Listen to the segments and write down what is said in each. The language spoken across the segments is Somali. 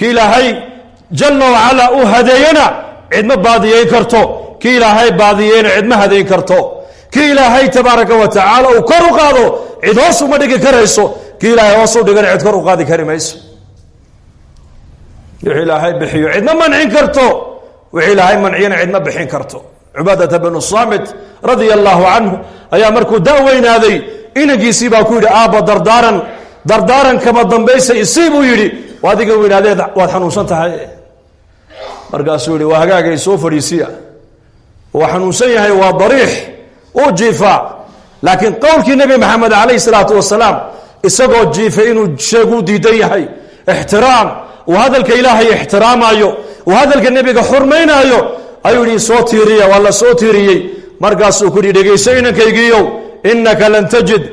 kii ilaahay jalla wacala u hadeeyana cidma baadiyeyn karto kii ilaahay baadiyeyna cidma hadeyn karto kii ilaahay tabaaraka wa tacaala uu kor u qaado cid hoos uma dhigi karayso kii ilaahay hoos u dhigana cid kor u qaadi kari mayso wixii ilaahay bixiyo cidma mancin karto wixii ilaahay manciyana cidma bixin karto cubaadata bnu saamit radia allahu canhu ayaa markuu da'weynaaday inankiisii baa ku yidhi aabba dardaaran kama dambaysa isii buu yidhi adiga weynaadeed waad xanuunsan tahay markaasuu yihi waa hagaagay soo fadhiisiya waa xanuunsan yahay waa dariix uu jiifaa laakiin qowlkii nebi maxamed calayhi salaatu wasalaam isagoo jiifay inuu sheeguu diidan yahay ixtiraam uu hadalka ilaahay ixtiraamaayo uu hadalka nebiga xurmaynaayo ayuu yihi soo tiiriya waa la soo tiiriyey markaasuu ku yihi dhegayso inankaygiiyow inaka lan tajid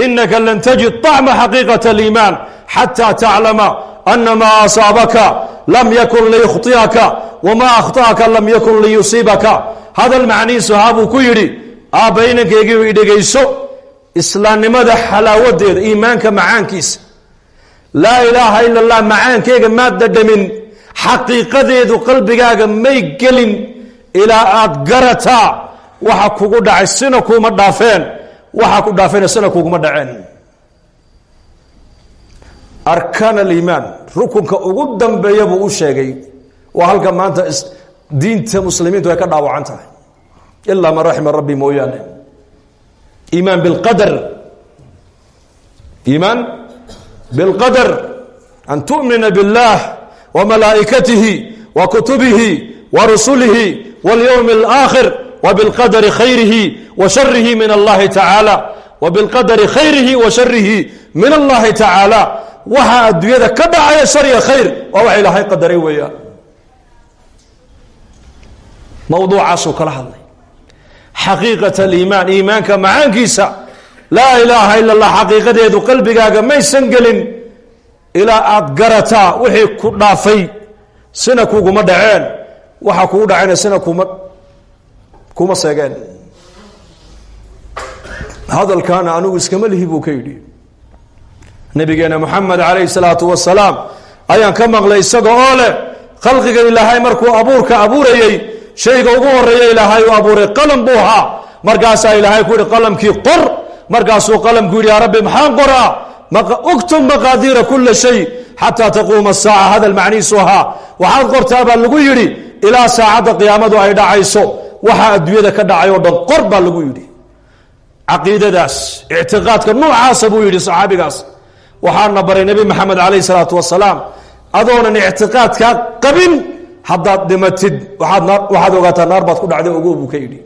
إنka lan تجid طعمa xaقيiqaة الإيمان xatى تaclama أna ma أصاabaka lam yakun liykhطئaka وma أkhطأka lam yakun liyusiibaka hadal macnihiisu haabuu ku yidhi aabba inankaygiiu idhegayso islaamnimada xalaawadeeda iimaanka macaankiisa laa ilaaha ila الlah macaankeyga maad dhadhamin xaqiiqadeedu qalbigaaga may gelin ilaa aad garataa waxa kugu dhacay sina kuma dhaafeen waxaa ku dhaafayna sana kuguma dhaceen arkaan aliimaan rukunka ugu dambeeya buu u sheegay waa halka maanta diinta muslimiintu ay ka dhaawacan tahay ilaa man raxima rabbi mooyaane iimaan bilqadar an tu'mina biاllah wa malaa'ikatihi wa kutubihi wa rusulihi walyowmi اlآakhir وبالqadr khayrihi وشharihi min اllahi tacaalى وبالqadri khayrihi وشharihi min اllahi tacaalى waxa adduunyada ka dhacaya shar iyo khayr waa wax ilaahay qadaray weeyaan mawduucaasuu kala hadlay xaqiiqaة اliimaan iimaanka macaankiisa laa ilaaha ila اllah xaqiiqadeedu qalbigaaga maysan gelin ilaa aad garataa wixii ku dhaafay sina kuguma dhaceen waxa kugu dhacayna sina kuma seegeen hadalkaana anigu iskama lihi buu ka yidhi nabigeena moxamed calayhi salaatu wasalaam ayaan ka maqlay isaga oo leh khalqiga ilaahay markuu abuurka abuurayey shayga ugu horeeya ilaahay uu abuuray qalam buu ahaa markaasaa ilaahay ku yihi qalamkii qor markaasuu qalamku yidhi yaa rabbi maxaan qoraa uktub maqaadiira kula shay xataa taquuma asaaca hadal macnihiisu ahaa waxaad qortaa baa lagu yidhi ilaa saacadda qiyaamadu ay dhacayso waxaa adduunyada ka dhacay oo dhan qor baa lagu yidhi caqiidadaas ictiqaadka noocaasa buu yidhi saxaabigaas waxaana baray nebi maxamed calayhi salaatu wasalaam adoonan ictiqaadkaa qabin haddaad dhimatid waxaad ogaataa naar baad ku dhacday ogow buu ka yidhi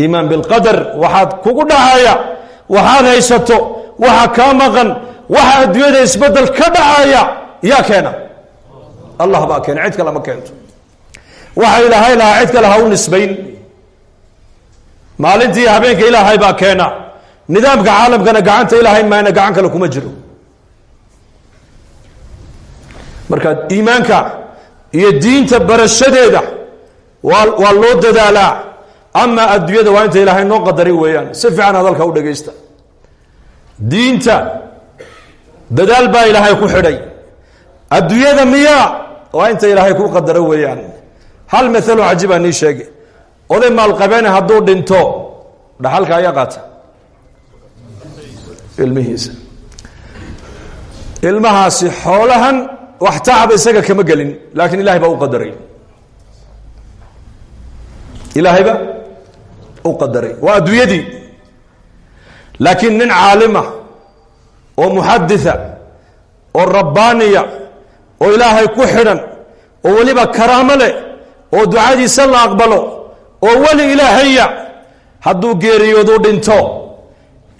iimaan bilqadar waxaad kugu dhacaya waxaad haysato waxa kaa maqan waxa adduunyada isbedel ka dhacaya yaa keena allah baa keena cid kale ma keento waxa ilaahay lahaa cid kale ha u nisbayn maalintii habeenka ilaahay baa keena nidaamka caalamkana gacanta ilaahay maana gacan kale kuma jiro marka iimaanka iyo diinta barashadeeda waa loo dadaalaa ama adduunyada waa inta ilaahay noo qadaray weeyaan si fiican hadalka u dhagaysta diinta dadaal baa ilaahay ku xidhay adduunyada miyaa waa inta ilaahay ku qadaro weeyaan hal maalo cajiibaa nii sheege oday maalqabeene hadduu dhinto dhaxalka ayaa qaata ilmihiisa ilmahaasi xoolahan wax tacaba isaga kama gelin laakiin ilahay baa u qadaray ilaahayba u qadaray waa adduunyadii laakiin nin caalima oo muxaditha oo rabbaaniya oo ilaahay ku xidhan oo weliba karaamo leh oo ducadiisa la aqbalo oo weli ilaahaya hadduu geeriyoodu dhinto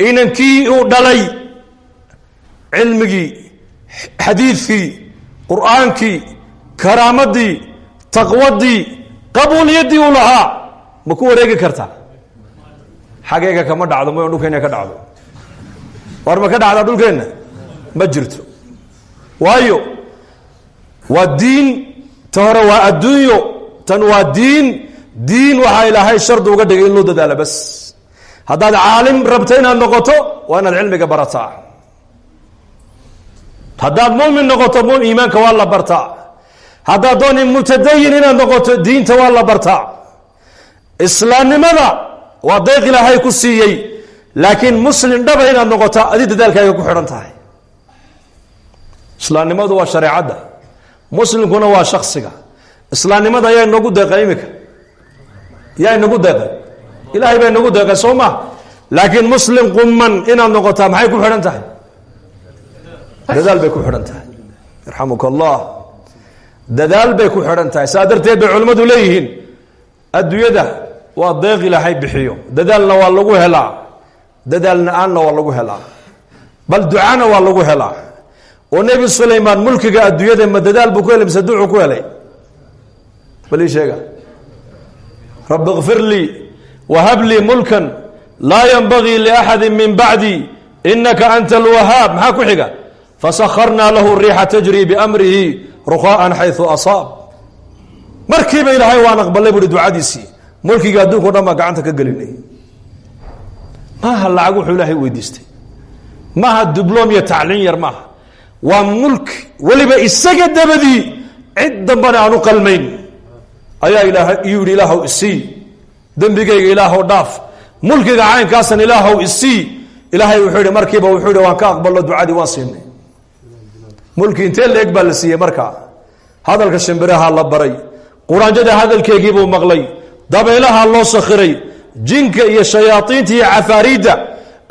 inankii uu dhalay cilmigii xadiidkii qur'aankii karaamadii taqwadii qabuuliyaddii uu lahaa ma ku wareegi kartaa xageega kama dhacdo ma dhulkeena ka dhacdo war ma ka dhacdaa dhulkeenna ma jirto waayo waa diin ta hore waa adduunyo tan waa diin waxaa ilaahay shardi uga dhigay in loo dadaalo bas haddaad caalim rabto inaad noqoto waa inaad cilmiga barataa haddaad mu'min noqoto iimaanka waa la bartaa haddaad dooni mutadayin inaad noqoto diinta waa la bartaa islaamnimada waa deeq ilaahay ku siiyey laakiin muslim dhaba inaad noqoto adi dadaalkaaga ku xidhan tahay islaamnimadu waa shareecadda muslimkuna waa shaksiga islaamnimada ayaa inagu deeqay imika yaa inagu deeqay ilaahay baa inagu deeqay soo ma laakiin muslim quman inaad noqotaa maxay ku xidhan tahay dadaal bay ku xidhan tahay yarxamuka allah dadaal bay ku xidhan tahay saa darteed bay culimmadu leeyihiin adduunyada waa deeq ilaahay bixiyo dadaalna waa lagu helaa dadaal la-aanna waa lagu helaa bal ducana waa lagu helaa oo nebi sulaymaan mulkiga adduunyada ma dadaal buu ku helay mise ducuu ku helay bal ii sheega rabbi kfir lii wahab lii mulkan laa yanbagii liaxadi min bacdi inaka anta alwahaab maxaa ku xiga fasakharnaa lahu riixa tajri biamrihi ruqaa'an xaysu asaab markiiba ilaahay waan aqbalay buuhi ducadiisii mulkiga adduunka o dhan baa gacanta ka gelinay maaha lacag wuxuu ilaahay weydiistay maaha dibloom iyo tacliin yar maaha waa mulki weliba isaga dabadii cid dambana aan u qalmayn ayaa ilaahay iyuu yihi ilaahow isii dembigayga ilaahow dhaaf mulkiga caynkaasan ilaahow isii ilaahay wuxuu yihi markiiba wuxuu yihi waan ka aqbalno ducadii waan siinay mulki intee leeg baa la siiyey markaa hadalka shimbiraha la baray quraanjada hadalkeegiibuu maqlay dabeelaha loo sakhiray jinka iyo shayaaiinta iyo cafaariidda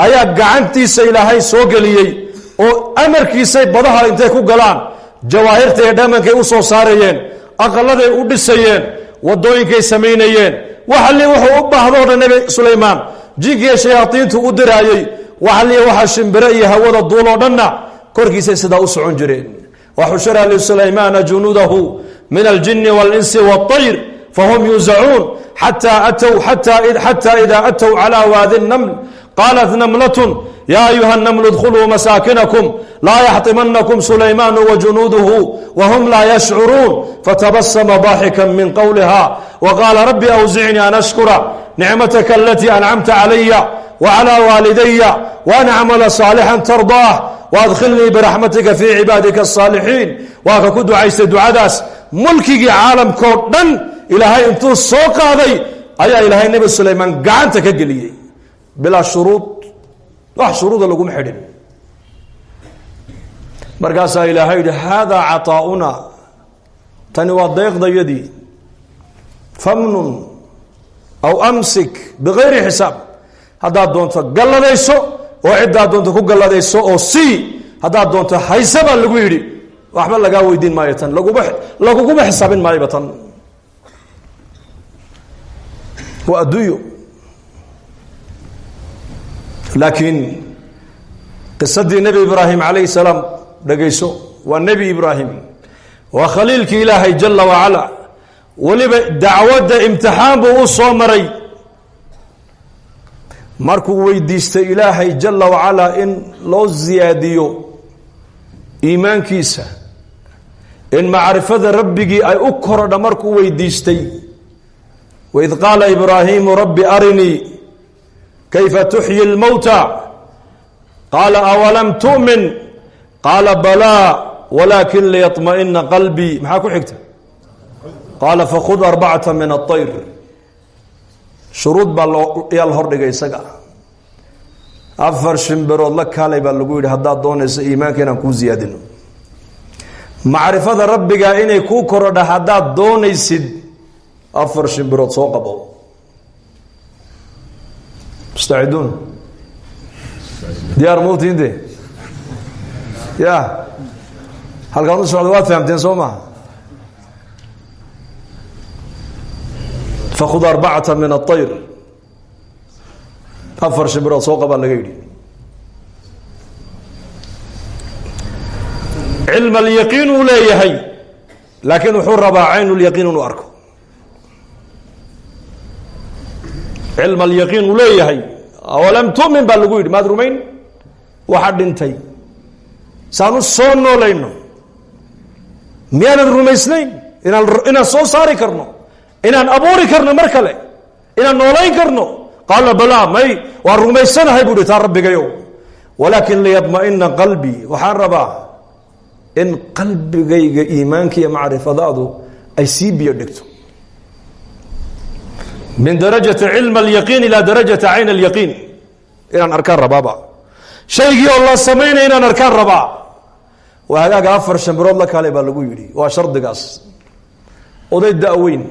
ayaa gacantiisa ilaahay soo geliyey oo amarkiisay badaha intay ku galaan jawaahirta iyo dhamankay u soo saarayeen aqaladay u dhisayeen wadooyinkay samaynayeen waxali wuxuu u baahdo dhan nebi sulaymaan jinka iyo shayaaiintu u diraayey waxali waxa shimbire iyo hawada duuloo dhanna korkiisay sidaa u socon jireen waxushira lisulaymaana junuudahu min aljini walinsi waاطayr fahum yuzacuun xata ida atw calى waadi الnml qaalat namlaة ya ayuha الnml اdkuluu masaakinakum laa yaxطimanakum sulaymaanu wajunuuduhu whm laa yashcuruun fatabasma ضaaxika min qowliha waqaala rabi awzicnii an ashkura nicmataka alatii ancamta calaya wclى waalidaya waan acmala صaalixا tardaah waadkhilnii biraxmatika fii cibaadika الصaalixiin waa ka ku ducaystay ducadaas mulkigii caalamkao dhan ilaahay intuu soo qaaday ayaa ilaahay nebi sulaymaan gacanta ka geliyey bilaa shuruud wax shuruuda laguma xidhin markaasaa ilaahay yihi haadaa caطaa'una tani waa deeqdayadii famnun aw amsik bigayri xisaab haddaad doonto galladayso oo ciddaad doonto ku galladayso oo sii haddaad doonto hayse baa lagu yidhi waxba lagaa weydiin maayo tan laguguma xisaabin maayoba tan waa adduunyo laakiin qisadii nebi ibraahim calayhi salaam dhegayso waa nebi ibraahim waa khaliilkii ilaahay jala wacala weliba dacwadda imtixaan buu u soo maray markuu weydiistay ilaahay jala wacalaa in loo ziyaadiyo iimaankiisa in macrifada rabbigii ay u korodha markuu weydiistay waid qaala ibraahimu rabbi arinii kayfa tuxyi اlmowta qaala awalam tu'min qaala balaa walaakin liyaطma'ina qalbii maxaa ku xigta qaala fakhud arbacata min aلطayr shuruud baa yaa la hordhigay isaga 4 shimbirood la kaalay baa lagu yidhi haddaad doonayso iimaanka inaan kuu ziyaadino macrifada rabbiga inay kuu korodha haddaad doonaysid 4 shimbirood soo qabo mustaciduun diyaar mawtiinde ya halkaan u socda waad fahamteen soo maha fakhud 4 min aلطayr 4 shimbirood soo qabaa laga yidhi cilm alyaqiin uu leeyahay laakiin wuxuu rabaa cayn lyaqiin inuu arko cilm alyaqiin uu leeyahay awalam tu'min baa lagu yidhi maad rumayn waxa dhintay saanu soo noolayno miyaanan rumaysnayn inaan soo saari karno inaan abuuri karno mar kale inaan noolayn karno qaala balaa may waan rumaysanahay buu hi taa rabbigayo walaakin liyadma'ina qalbii waxaan rabaa in qalbigayga iimaanka iyo macrifadaadu ay sii biyo dhigto min darajati cilm alyaqiin ilaa darajati cayn alyaqiin inaan arkaan rabaaba shaygii oo la samaynaya inaan arkaan rabaa waa hagaaga 4 shambirood la kale baa lagu yidhi waa shardigaas oday da'weyn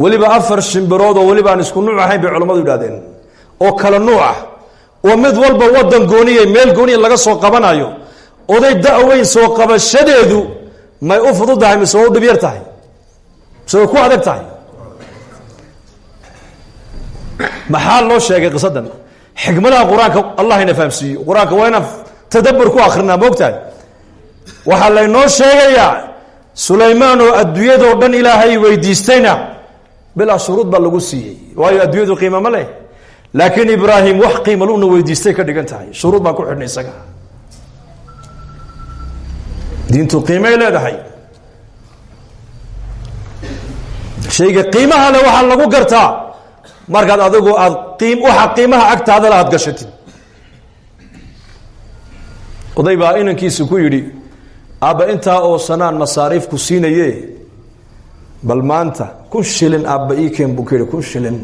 weliba 4 shimbirood oo weliba aan isku nuuc ahayn bay culimmadu yidhahdeen oo kala nuuc ah oo mid walba wadan gooniye meel gooniye laga soo qabanayo oday da'weyn soo qabashadeedu may u fududahay mise u dhib yar tahay mise ku adag tahay maxaa loo sheegay qisadan xikmadaha qur-aanka allah ina fahamsiiyo qur-aanka waa inaan tadabbur ku akrinaa moogtahay waxaa laynoo sheegayaa sulaymaan oo adduunyadoo dhan ilaahay weydiistayna bilaa shuruud baa lagu siiyey waayo adduunyadu qiima ma leh laakiin ibraahim wax qiima luna weydiistay ka dhigan tahay shuruud baan ku xidhnay isaga diintu qiimay leedahay shayga qiimaha leh waxaa lagu gartaa markaad adigu aad waxa qiimaha agtaadala aad gashatid oday baa inankiisa ku yidhi aabba intaa oo sanaan masaariif ku siinaye bal maanta 1 shilin aabba ii keen buu ka yidhi 1 shilin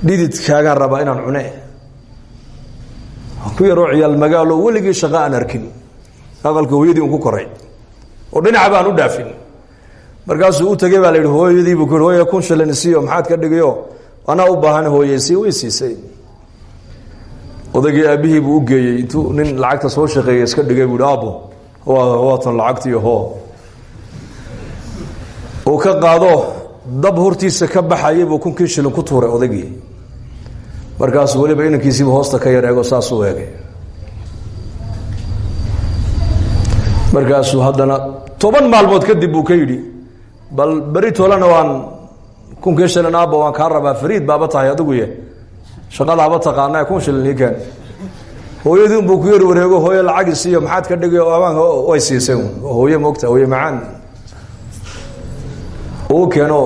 dhididkaagaan rabaa inaan cune ku yaroo ciyaal magaalo weligii shaqo aan arkin aqalka hooyadii un ku koray oo dhinaca baan u dhaafin markaasuu u tagay baa la yidhi hooyadii buu ku yidhi hooya 1 shilin isiiyo maxaad ka dhigayo anaa u baahan hooyeysii way siisay odaygii aabihii buu u geeyey intuu nin lacagta soo shaqeeyay iska dhigay buu aabbo waatan lacagtii hoo uu ka qaado dab hortiisa ka baxayay buu 1 shilin ku tuuray odaygii markaasuu weliba inankiisiiba hoosta ka yar eego saas u eegay markaasuu haddana 10 maalmood kadib buu ka yidhi bal beri toolana waan 1 shilin aabba waan kaa rabaa fariid baaba tahay adigu ye shaqadaaba taqaanaa 1 shilin ii keen hooyadii buu ku yar wareego hooyo lacagis iyo maxaad ka dhigay oo amaan way siisay hooyo moogta hooyo macaan oo keeno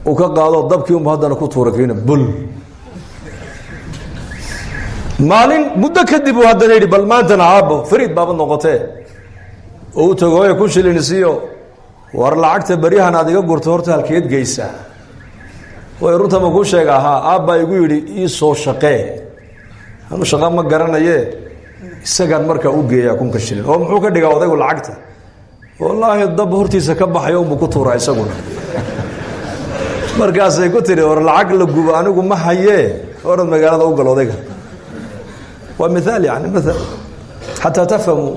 uu ka qaado dabkii uu haddana ku tuuray kiina bul maalin muddo kadib uu haddana yidhi bal maantana aabbo fariid baaba noqotee oo tago hooyo 1 shilin siiyo war lacagta bariyahan aad iga gurto horta halkeed geysaa way runta ma ku sheega ahaa aabba igu yidhi ii soo shaqee anu shaqa ma garanaye isagaan markaa u geeyaa 1 shilin oo muxuu ka dhigaa odaygu lacagta wallaahi dab hortiisa ka baxayo unbuu ku tuuraa isaguna markaasay ku tiri war lacag la gubo anigu ma hayee orad magaalada u gal odayga waa mithaal yani mathal xataa tafhamu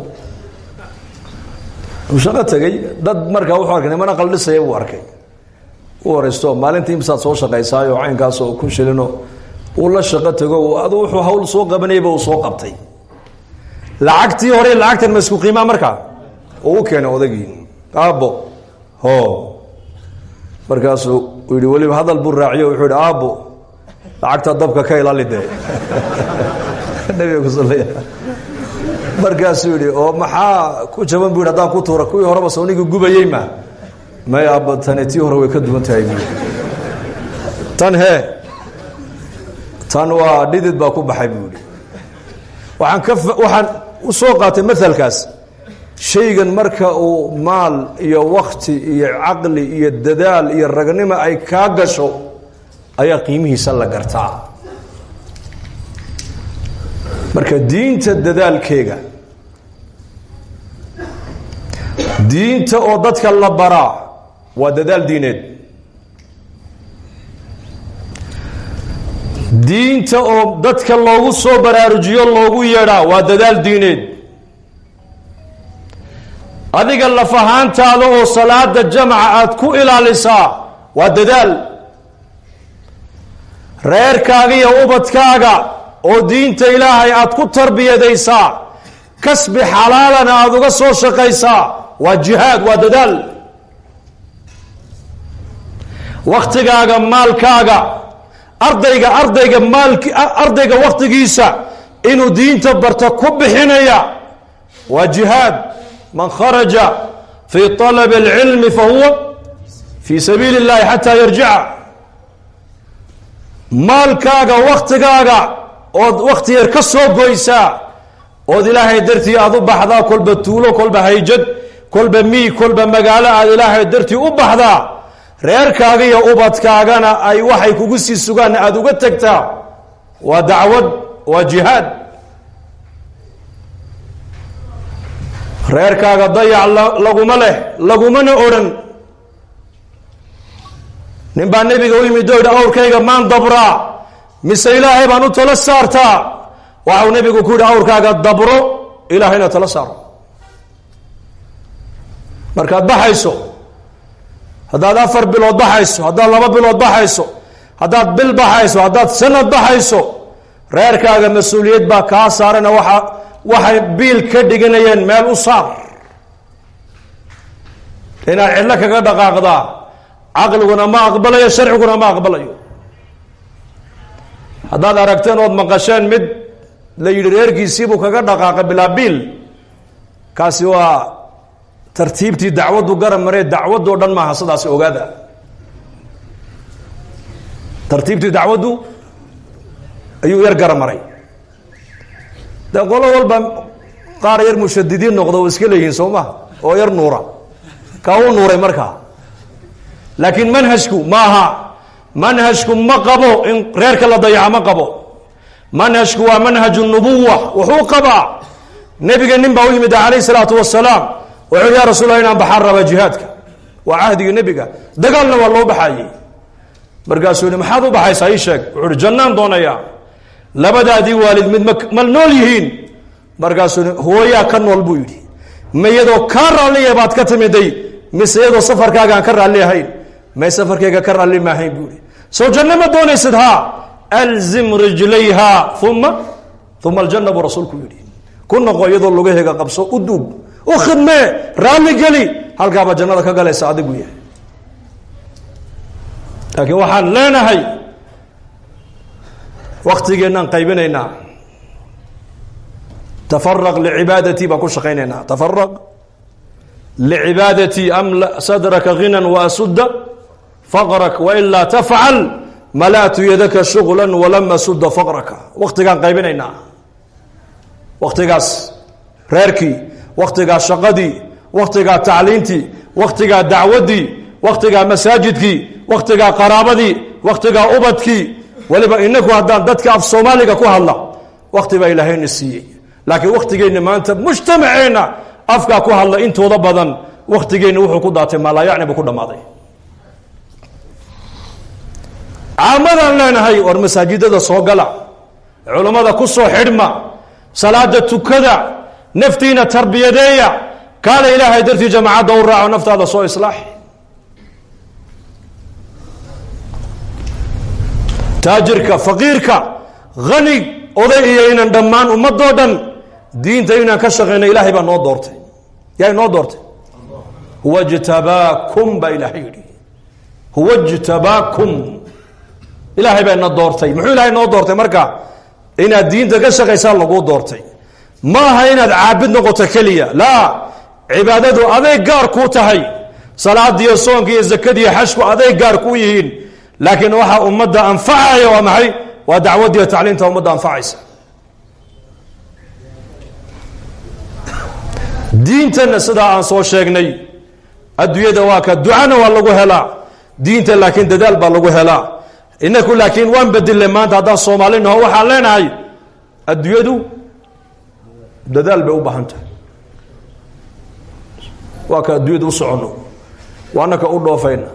shaqo tagay dad markaa wuxuu arkay nimana qaldhisaya buu arkay u horeysto maalintii imsaad soo shaqaysaayo caynkaas oo 1 shilino uu la shaqo tago adu wuxuu hawl soo qabanayba uu soo qabtay lacagtii hore lacagtan ma isku qiimaa markaa oo u keenay odaygii aabbo ho markaasuu yidhi weliba hadal buu raaciyo wuxuu yidhi aabbo lacagta dabka ka ilaalide nabiga ku sallaya markaasuu yidhi oo maxaa ku jaban buu yidhi haddaan ku tuura kuwii horeba soonigii gubayey ma may aabba tani tii hore way ka duwan tahay buu tan hee tan waa dhidid baa ku baxay buu yidhi waxaan u soo qaatay maalkaas shaygan marka uu maal iyo wakti iyo caqli iyo dadaal iyo ragnimo ay kaa gasho ayaa qiimihiisa la gartaa marka diinta dadaalkeega diinta oo dadka la baraa waa dadaal diineed diinta oo dadka loogu soo baraarujiyo loogu yeedhaa waa dadaal diineed adiga lafahaantaada oo salaada jamca aad ku ilaalisaa waa dadaal reerkaaga iyo ubadkaaga oo diinta ilaahay aad ku tarbiyadaysaa kasbi xalaalana aad uga soo shaqaysaa waa jihaad waa dadaal waktigaaga maalkaaga ardayga waktigiisa inuu diinta barto ku bixinaya waa jihaad man kharaja fi طalab اlcilmi fahuwa fi sabiili اllahi xataa yarjica maalkaaga waktigaaga ood wakti yar ka soo goysaa ood ilaahay dartii aad u baxdaa kolba tuulo kolba hayjad kolba miig kolba magaalo aad ilaahay dartii u baxdaa reerkaaga iyo ubadkaagana ay waxay kugu sii sugaan aad uga tagtaa waa dacwad waa jihaad reerkaaga dayac laguma leh lagumana odhan nin baa nebiga u yimid oo yidhi awrkayga maan dabraa mise ilaahay baan u tala saartaa waxau nebigu ku yidhi awrkaaga dabro ilaahayna tala saaro markaad baxayso haddaad 4 bilood baxayso haddaad 2 bilood baxayso haddaad bil baxayso haddaad sanad baxayso reerkaaga mas-uuliyad baa kaa saarana waxay biil ka dhiganayeen meel u saar inaad cidlo kaga dhaqaaqdaa caqliguna ma aqbalayo sharciguna ma aqbalayo haddaad aragteen ood maqasheen mid la yidhi reerkiisiibuu kaga dhaqaaqa bilaa biil kaasi waa tartiibtii dacwaddu garab maree dacwaddoo dhan maaha sidaasi ogaada tartiibtii dacwaddu ayuu yar garab maray dee qolo walba qaar yar mushadidiin noqda oo iska leeyihiin soo maha oo yar nuura kaa u nuuray markaa laakiin manhajku maaha manhajku ma qabo in reerka la dayaca ma qabo manhajku waa manhaju nubuwa wuxuu qabaa nebiga nin baa u yimid calayhi salaatu wasalaam wuxuu yaa rasuul allah inaan baxaan rabaa jihaadka waa cahdigii nebiga dagaalna waa loo baxayey markaasuu yihi maxaad u baxaysaa ii sheeg wuxuu ihi jannaan doonayaa labadaadii waalid mid ma nool yihiin markaasuu yihi hooyaa ka nool buu yidhi ma iyadoo kaa raalliya baad ka timiday mise iyadoo safarkaaga aan ka raalli ahayn may safarkayga ka raalli maahayn buu yihi soo janno ma doonaysid haa alzim rijlayha uma aljanna buu rasuulku yidhi ku noqo iyadoo lugaheega qabso u duub u khidmee raalli geli halkaabaa jannada ka galaysa adigu yahay laakiin waxaan leenahay waktigeennaan qaybinaynaa tafaraq licibaadatii baan ku shaqaynaynaa tafaraq licibaadatii amla sadraka ghinan waasudda faqrak wailaa tafcal malaatu yadaka shugla walama sudda faqraka waktigaan qaybinaynaa waktigaas reerkii waktigaa shaqadii waktigaa tacliintii waktigaa dacwaddii waktigaa masaajidkii waktigaa qaraabadii waktigaa ubadkii waliba inaku haddaan dadka af soomaaliga ku hadla wakti baa ilaahayna siiyey laakiin waktigeenna maanta mujtamaceenna afkaa ku hadla intooda badan waktigeenna wuxuu ku daatay maalaayacni buu ku dhammaaday caamadaan leenahay war masaajidada soo gala culammada ku soo xidhma salaada tukada naftiina tarbiyadeeya kaana ilaahay dartii jamaacadda u raaco naftaada soo islaax taajirka faqiirka hanig oday iyo inan dhammaan ummadoo dhan diinta inaan ka shaqeyna ilaahay baa noo doortay yaa noo doortay huwa jtabaakum baa ilaahay yidhi huwa jtabaakum ilaahay baa ina doortay muxuu ilaahay noo doortay marka inaad diinta ka shaqaysaa lagu doortay ma aha inaad caabid noqoto keliya laa cibaadadu aday gaar kuu tahay salaadiiyo soonka iyo zakadiiyo xashku aday gaar kuu yihiin laakiin waxaa ummadda anfacaya waa maxay waa dacwaddiiyo tacliinta ummadda anfacaysa diintana sidaa aan soo sheegnay adduunyada waa ka ducana waa lagu helaa diinta laakiin dadaal baa lagu helaa inaku laakiin waan bedille maanta haddaan soomaalinaho waxaan leenahay adduunyadu dadaal bay u baahan tahay waa ka adduunyada u soconno waanaka u dhoofayna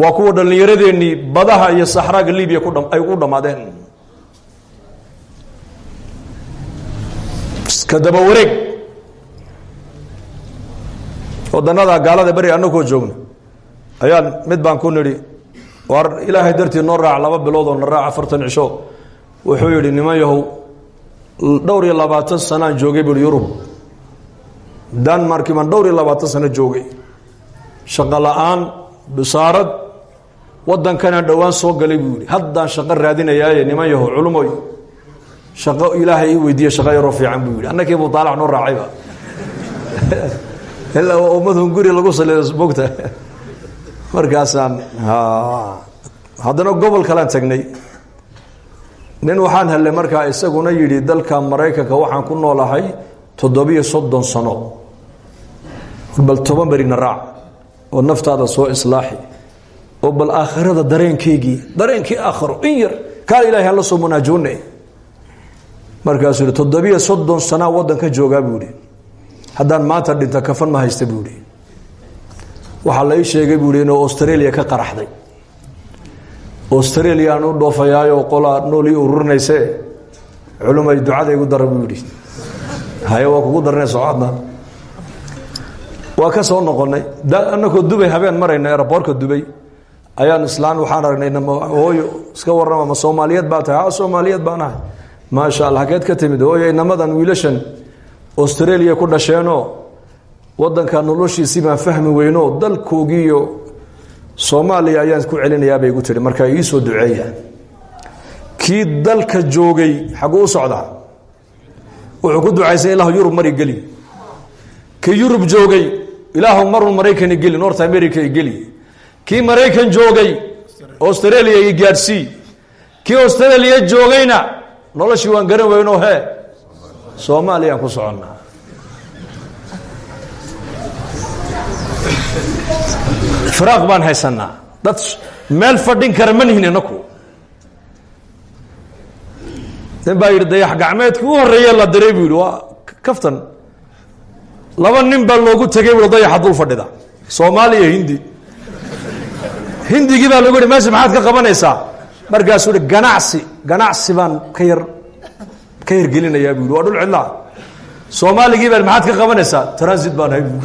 waa kuwa dhallinyaradeenii badaha iyo saxraaga libiya ay u dhammaadeen iska daba wareeg wadannada gaalada beri annagoo joogna ayaan mid baan ku nidhi war ilaahay dartii noo raac 2 bilood oo na raac 40 cisho wuxuu yidhi niman yahow 22 sanaan joogay bui yurub denmark baan 22 sano joogay shaqo la-aan bisaarad waddankanaan dhowaan soo galay buu yidhi haddaan shaqo raadinayaaye niman yahow culumoy shaqo ilaahay ii weydiiye shaqo yaroo fiican buu yidhi annakii buu daalac noo raacayba ilaa waa ummadun guri lagu saliyo bogta markaasaan haddana gobol kalaan tagnay nin waxaan helay markaa isaguna yidhi dalka Mareykanka waxaan ku noolahay 730 sano bal 10 bari naraac oo naftaada soo islaaxi oo bal aakhirada dareenkii aakhiro in yar ka ilaahay la soo munaajoonay markaas 730 sano wadanka jooga buuri haddaan maanta dhinta kafan ma haysta buuri waxa la sheegay buuri inuu Australia ka qaraxday Australia aanu dhoofayaayo qola nooli ururnayse culumay ducada igu darab buuri hayo waa kugu darnay socodna waa ka soo noqonay anako Dubai habeen marayna airportka Dubai ayaan islaan waxaan aragnay hooyo iska warrama ma Soomaaliyeed baa tahay Soomaaliyeed baan ahay ma sha Allah hageed ka timid hooyo inamadan wiilashan Australia ku dhasheeno wadanka noloshiisa ma fahmi weyno dalkoogiyo Soomaaliya ayaan ku celinayaa bay igu tiri marka ii soo duceeyaan kii dalka joogay xagu u socdaa wuxuu ku ducaysay Ilaahu Yurub mari gali kii Yurub joogay Ilaahu marun Mareykan gali North America gali kii Mareykan joogay Australia ay gaarsi kii Australia joogayna noloshii waan garan weyno Soomaaliya ku soconnaa firaaq baan haysanaa dad meel fadhin kara ma nihinnaku baa yidhi dayax gacmeedka u horeeya la diray buu yidhi waa kaftan laba nin baa loogu tegay buu dayaxa dul fadhida Soomaaliya hindigii baa lagu yidhi meesha maxaad ka qabanaysaa markaasuu yidhi ganacsi baan ka yar gelinayaa buu yidhi waa dhul cidlaa Soomaaligii baa maxaad ka qabanaysaa transit baan hay buu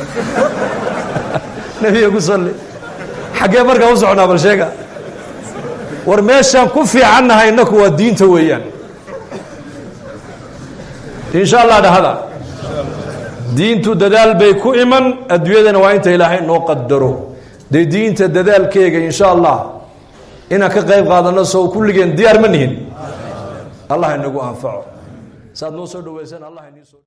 nabiga ku salli xagee markaa u socnaa bal sheega war meeshaan ku fiicannahay inaku waa diinta weeyaan insha Allah dhahada diintu dadaal bay ku iman adduunyadana waa inta Ilaahay noo qadaro diinta dadaalkeega insha Allah ina ka qayb qaadano soo kulligeen diyaar ma nihin Allah inagu anfaco saad noo soo dhaweysaan Allah inii soo